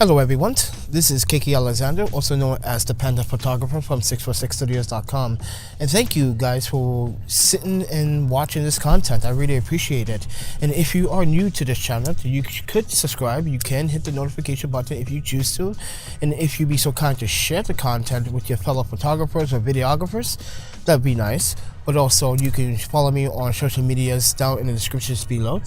Hello everyone, this is Kiki Alexander, also known as ThePandaPhotographer from 646studios.com, and thank you guys for sitting and watching this content. I really appreciate it. And if you are new to this channel, you could subscribe. You can hit the notification button if you choose to, and if you be so kind to share the content with your fellow photographers or videographers, that'd be nice. But also you can follow me on social medias down in the descriptions below.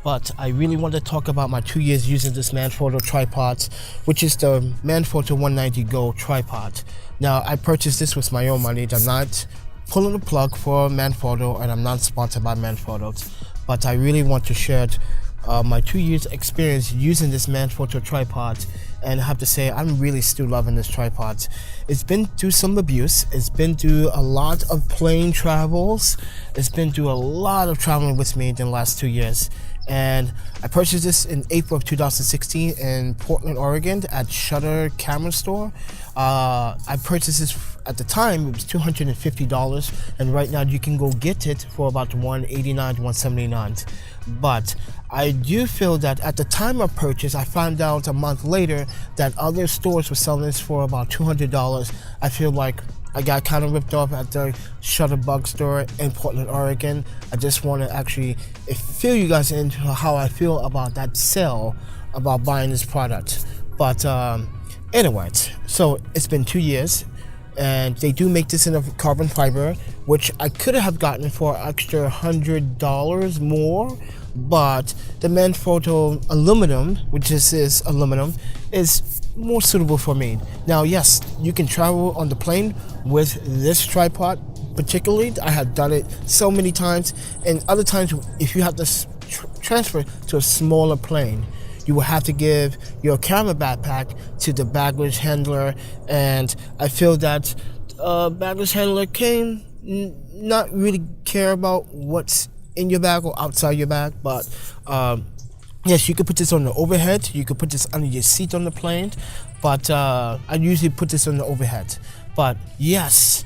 But I really want to talk about my 2 years using this Manfrotto tripod, which is the Manfrotto 190 Go tripod. Now, I purchased this with my own money. I'm not pulling the plug for Manfrotto, and I'm not sponsored by Manfrotto. But I really want to share my 2 years experience using this Manfrotto tripod, and I have to say I'm really still loving this tripod. It's been through some abuse. It's been through a lot of plane travels. It's been through a lot of traveling with me in the last 2 years. And I purchased this in April of 2016 in Portland, Oregon at Shutter Camera Store. I purchased this at the time, it was $250, and right now you can go get it for about $189 to $179. But I do feel that at the time of purchase, I found out a month later that other stores were selling this for about $200. I feel like I got kind of ripped off at the Shutterbug store in Portland, Oregon. I just want to actually fill you guys into how I feel about that sale, about buying this product. But anyways, so it's been 2 years, and they do make this in a carbon fiber, which I could have gotten for extra $100 more. But the Manfrotto aluminum, which is aluminum, is more suitable for me. Now, yes, you can travel on the plane with this tripod. Particularly, I have done it so many times, and other times if you have to transfer to a smaller plane, you will have to give your camera backpack to the baggage handler, and I feel that baggage handler can not really care about what's in your bag or outside your bag. But yes, you could put this on the overhead, you could put this under your seat on the plane, but I usually put this on the overhead. But yes,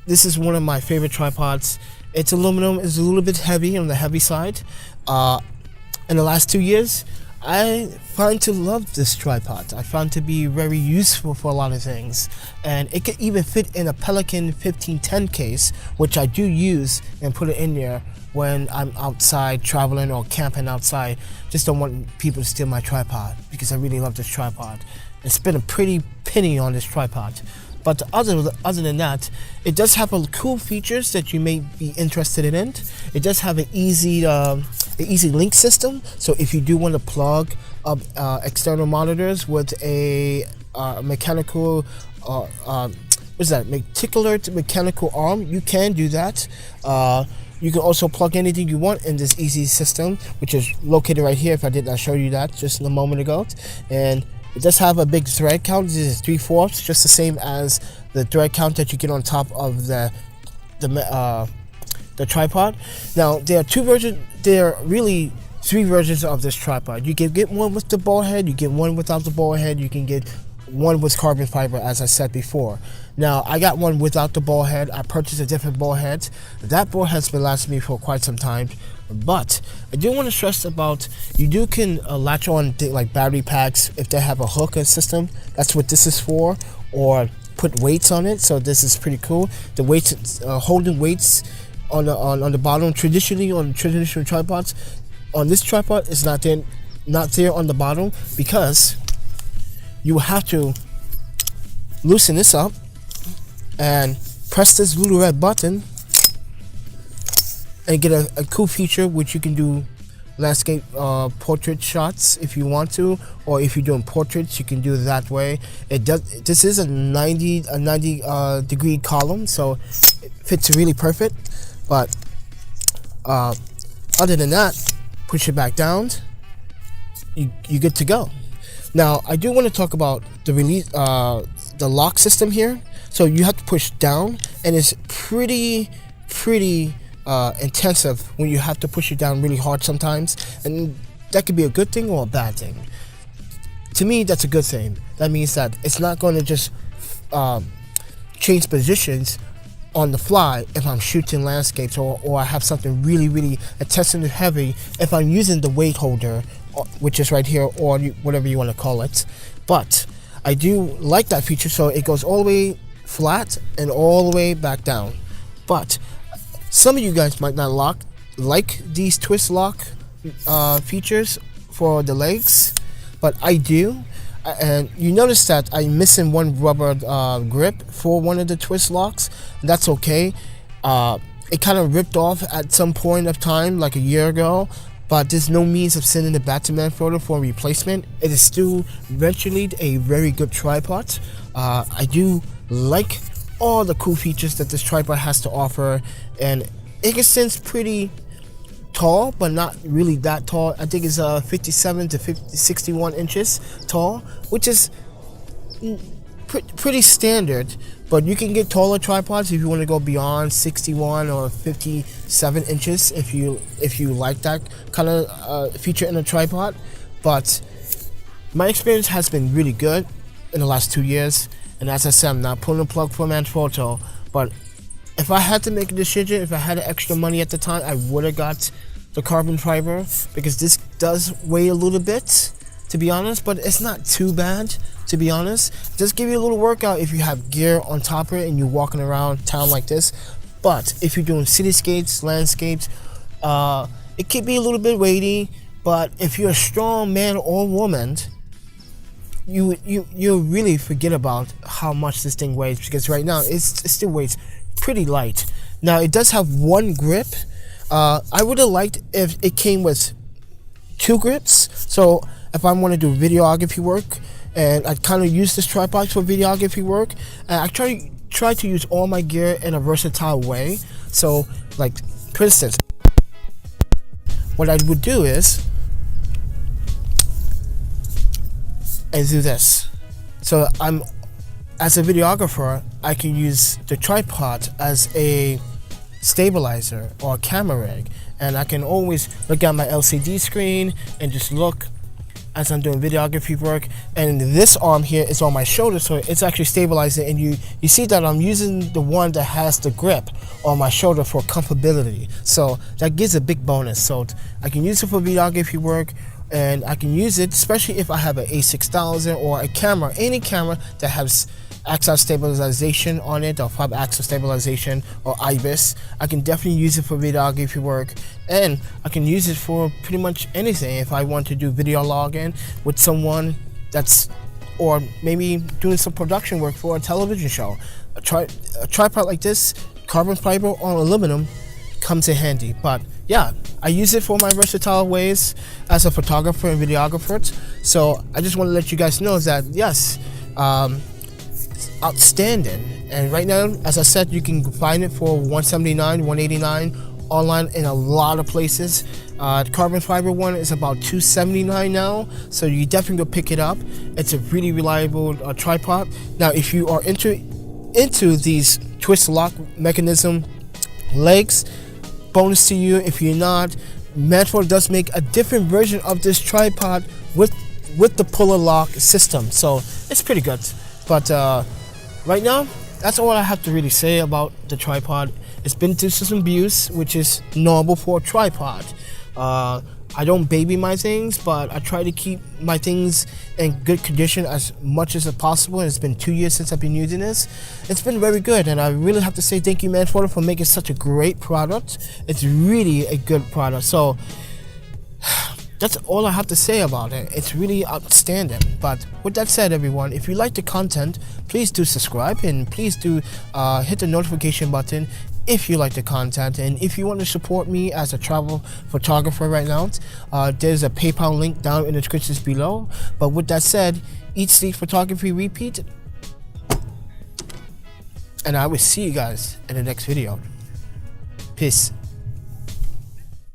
this is one of my favorite tripods. It's aluminum, it's a little bit heavy on the heavy side. In the last 2 years, I find to love this tripod. I found to be very useful for a lot of things, and it could even fit in a Pelican 1510 case, which I do use and put it in there when I'm outside traveling or camping outside. Just don't want people to steal my tripod because I really love this tripod. I spent a pretty penny on this tripod. But other than that, it does have cool features that you may be interested in. It does have an easy link system. So if you do want to plug up external monitors with a mechanical, mechanical arm, you can do that. You can also plug anything you want in this easy system, which is located right here, if I did not show you that just a moment ago. And it does have a big thread count. This is 3/4, just the same as the thread count that you get on top of the tripod. Now, there are two versions. There are really three versions of this tripod. You can get one with the ball head, you get one without the ball head, you can get one with carbon fiber, as I said before. Now, I got one without the ball head. I purchased a different ball head. That ball head's been lasting me for quite some time. But I do want to stress about, you can latch on like battery packs if they have a hook system. That's what this is for. Or put weights on it. So this is pretty cool. The weights, holding weights on the bottom. Traditionally on traditional tripods, on this tripod is not there on the bottom, because you will have to loosen this up and press this little red button and get a cool feature, which you can do landscape portrait shots if you want to, or if you're doing portraits, you can do it that way. This is a 90 degree column, so it fits really perfect. But other than that, push it back down, you're good to go. Now, I do want to talk about the release, the lock system here. So you have to push down, and it's pretty intensive when you have to push it down really hard sometimes, and that could be a good thing or a bad thing. To me, that's a good thing. That means that it's not going to just change positions on the fly if I'm shooting landscapes, or I have something really attention heavy, if I'm using the weight holder, which is right here, or whatever you want to call it. But I do like that feature, so it goes all the way flat and all the way back down. But some of you guys might not like these twist lock features for the legs, but I do. And you notice that I'm missing one rubber grip for one of the twist locks. That's okay. It kind of ripped off at some point of time, like a year ago, but there's no means of sending it back to Manfrotto for a replacement. It is still eventually a very good tripod. I do like all the cool features that this tripod has to offer, and it extends pretty tall, but not really that tall. I think it's 57 to 61 inches tall, which is pretty standard. But you can get taller tripods if you want to go beyond 61 or 57 inches if you like that kind of feature in a tripod. But my experience has been really good in the last 2 years, and as I said, I'm not pulling the plug for Manfrotto, but if I had to make a decision, if I had extra money at the time, I would have got the carbon fiber, because this does weigh a little bit, to be honest, but it's not too bad, to be honest. Just give you a little workout if you have gear on top of it and you're walking around town like this. But if you're doing cityscapes, landscapes, it could be a little bit weighty. But if you're a strong man or woman, you really forget about how much this thing weighs, because right now it still weighs pretty light. Now it does have one grip. I would have liked if it came with 2 grips. So if I want to do videography work, and I kind of use this tripod for videography work, and I try to use all my gear in a versatile way. So, like, for instance, what I would do is do this. So as a videographer, I can use the tripod as a stabilizer or a camera rig, and I can always look at my LCD screen and just look as I'm doing videography work. And this arm here is on my shoulder, so it's actually stabilizing, and you see that I'm using the one that has the grip on my shoulder for comfortability, so that gives a big bonus. So I can use it for videography work, and I can use it especially if I have an A6000 or a camera, any camera that has axis stabilization on it, or 5-axis stabilization, or IBIS. I can definitely use it for videography work, and I can use it for pretty much anything. If I want to do video logging with someone or maybe doing some production work for a television show, a tripod like this, carbon fiber or aluminum, comes in handy. But yeah, I use it for my versatile ways as a photographer and videographer. So I just want to let you guys know that yes, outstanding. And right now, as I said, you can find it for $179, $189 online in a lot of places. The carbon fiber one is about $279 now, so you definitely go pick it up. It's a really reliable tripod. Now, if you are into these twist lock mechanism legs, bonus to you. If you're not, Manfrotto does make a different version of this tripod with the puller lock system, so it's pretty good. But right now, that's all I have to really say about the tripod. It's been through some abuse, which is normal for a tripod. I don't baby my things, but I try to keep my things in good condition as much as possible. And it's been 2 years since I've been using this. It's been very good, and I really have to say thank you, Manfrotto, for making such a great product. It's really a good product. So that's all I have to say about it. It's really outstanding. But with that said, everyone, if you like the content, please do subscribe, and please do hit the notification button if you like the content. And if you want to support me as a travel photographer right now, there's a PayPal link down in the description below. But with that said, eat, sleep, photography, repeat, and I will see you guys in the next video. Peace.